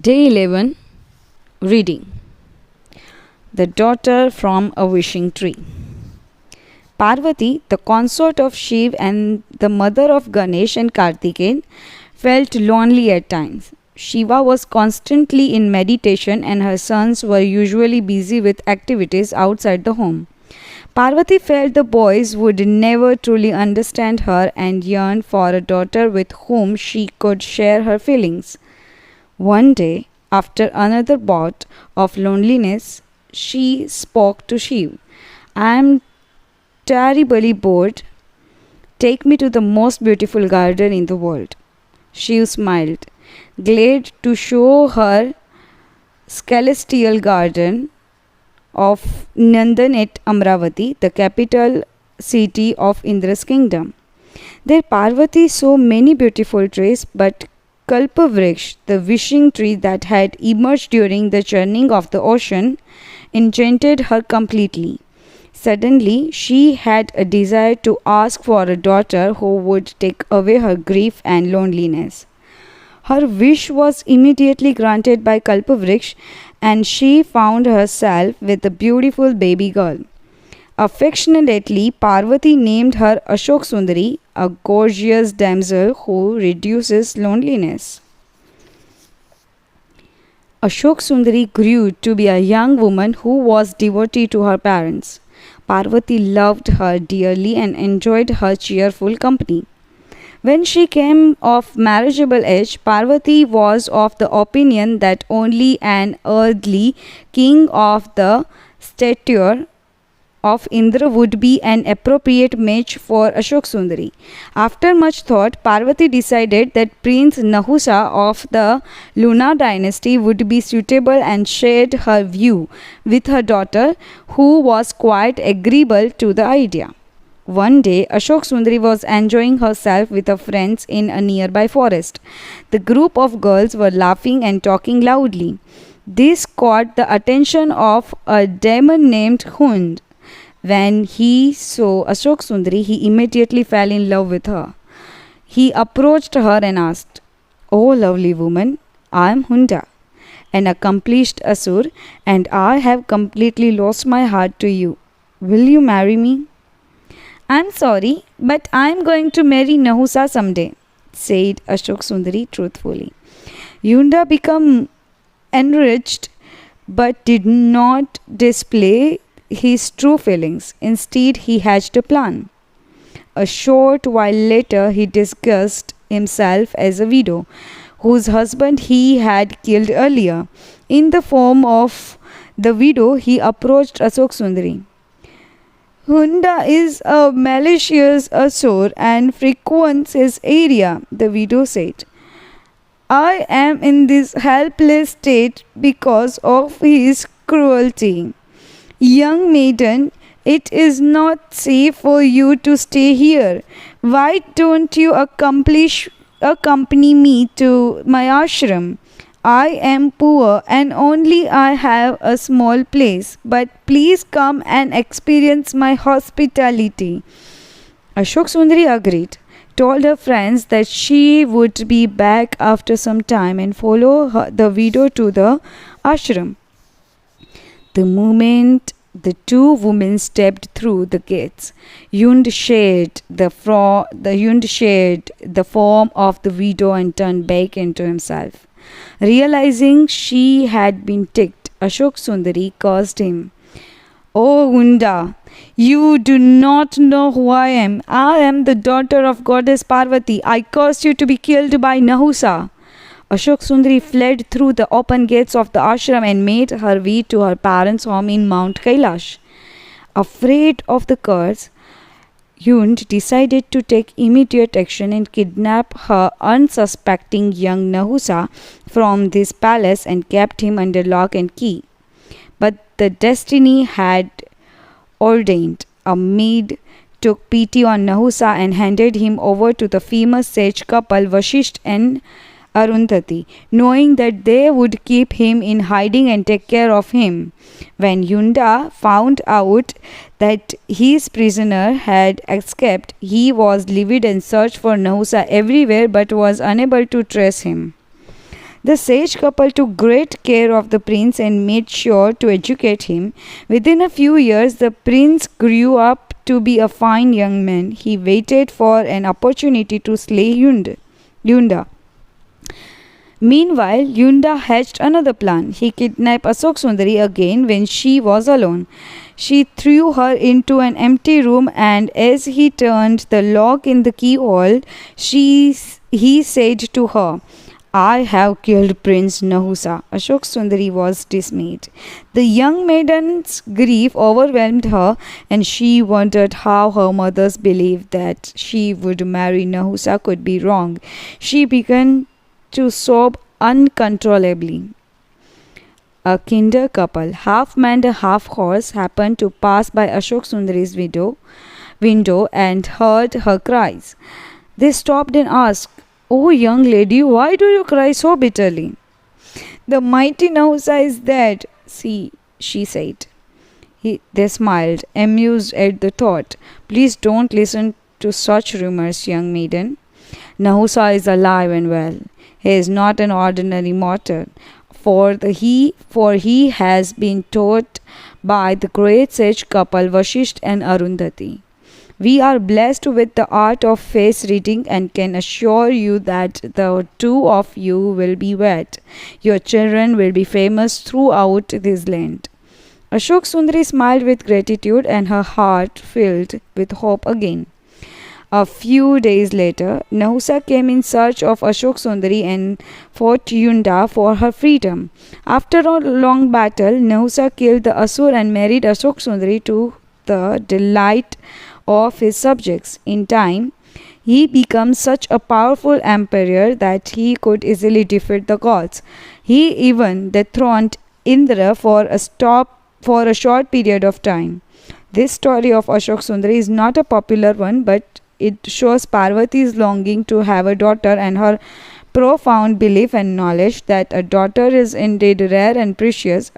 Day 11. Reading. The daughter from a wishing tree. Parvati, the consort of Shiv and the mother of Ganesh and Kartikeyan, felt lonely at times. Shiva was constantly in meditation and her sons were usually busy with activities outside the home. Parvati felt the boys would never truly understand her and yearned for a daughter with whom she could share her feelings. One day, after another bout of loneliness, she spoke to Shiv. I am terribly bored. Take me to the most beautiful garden in the world. Shiv smiled, glad to show her celestial garden of Nandan at Amravati, the capital city of Indra's kingdom. There Parvati saw many beautiful trees, but Kalpavriksha, the wishing tree that had emerged during the churning of the ocean, enchanted her completely. Suddenly, she had a desire to ask for a daughter who would take away her grief and loneliness. Her wish was immediately granted by Kalpavriksha, and she found herself with a beautiful baby girl. Affectionately, Parvati named her Ashok Sundari, a gorgeous damsel who reduces loneliness. Ashok Sundari grew to be a young woman who was devotee to her parents. Parvati loved her dearly and enjoyed her cheerful company. When she came of marriageable age, Parvati was of the opinion that only an earthly king of the stature of Indra would be an appropriate match for Ashok Sundari. After much thought, Parvati decided that Prince Nahusa of the Luna dynasty would be suitable and shared her view with her daughter, who was quite agreeable to the idea. One day, Ashok Sundari was enjoying herself with her friends in a nearby forest. The group of girls were laughing and talking loudly. This caught the attention of a demon named Hund. When he saw Ashok Sundari, he immediately fell in love with her. He approached her and asked, "Oh lovely woman, I am Hunda, an accomplished Asur, and I have completely lost my heart to you. Will you marry me?" "I am sorry, but I am going to marry Nahusa someday," said Ashok Sundari truthfully. Hunda became enraged but did not display his true feelings. Instead, he hatched a plan. A short while later, he disguised himself as a widow, whose husband he had killed earlier. In the form of the widow, he approached Ashok Sundari. "Hunda is a malicious Asur and frequents his area," the widow said. "I am in this helpless state because of his cruelty. Young maiden, it is not safe for you to stay here. Why don't you accompany me to my ashram? I am poor and only I have a small place, but please come and experience my hospitality." Ashok Sundari agreed, told her friends that she would be back after some time and follow the widow to the ashram. The moment the two women stepped through the gates, Hund shared the form of the widow and turned back into himself. Realizing she had been tricked, Ashok Sundari cursed him. "Oh Hunda, you do not know who I am. I am the daughter of goddess Parvati. I curse you to be killed by Nahusa." Ashok Sundari fled through the open gates of the ashram and made her way to her parents' home in Mount Kailash. Afraid of the curse, Hund decided to take immediate action and kidnap her unsuspecting young Nahusa from this palace and kept him under lock and key. But the destiny had ordained. A maid took pity on Nahusa and handed him over to the famous sage couple Vasishtha and Arundhati, knowing that they would keep him in hiding and take care of him. When Hunda found out that his prisoner had escaped, he was livid and searched for Nahusa everywhere but was unable to trace him. The sage couple took great care of the prince and made sure to educate him. Within a few years, the prince grew up to be a fine young man. He waited for an opportunity to slay Yunda. Meanwhile, Yunda hatched another plan. He kidnapped Ashok Sundari again when she was alone. She threw her into an empty room, and as he turned the lock in the keyhole, he said to her, "I have killed Prince Nahusa." Ashok Sundari was dismayed. The young maiden's grief overwhelmed her, and she wondered how her mother's belief that she would marry Nahusa could be wrong. She began to sob uncontrollably. A kinder couple, half man and half horse, happened to pass by Ashok Sundari's window and heard her cries. They stopped and asked, "Oh, young lady, why do you cry so bitterly?" "The mighty Nahusa is dead," she said. They smiled, amused at the thought. "Please don't listen to such rumors, young maiden. Nahusa is alive and well. He is not an ordinary mortal, for he has been taught by the great sage couple Vashisht and Arundhati. We are blessed with the art of face reading and can assure you that the two of you will be wed. Your children will be famous throughout this land." Ashok Sundari smiled with gratitude, and her heart filled with hope again. A few days later, Nahusa came in search of Ashok Sundari and fought Yunda for her freedom. After a long battle, Nahusa killed the Asur and married Ashok Sundari to the delight of his subjects. In time, he became such a powerful emperor that he could easily defeat the gods. He even dethroned Indra for a short period of time. This story of Ashok Sundari is not a popular one, but it shows Parvati's longing to have a daughter and her profound belief and knowledge that a daughter is indeed rare and precious.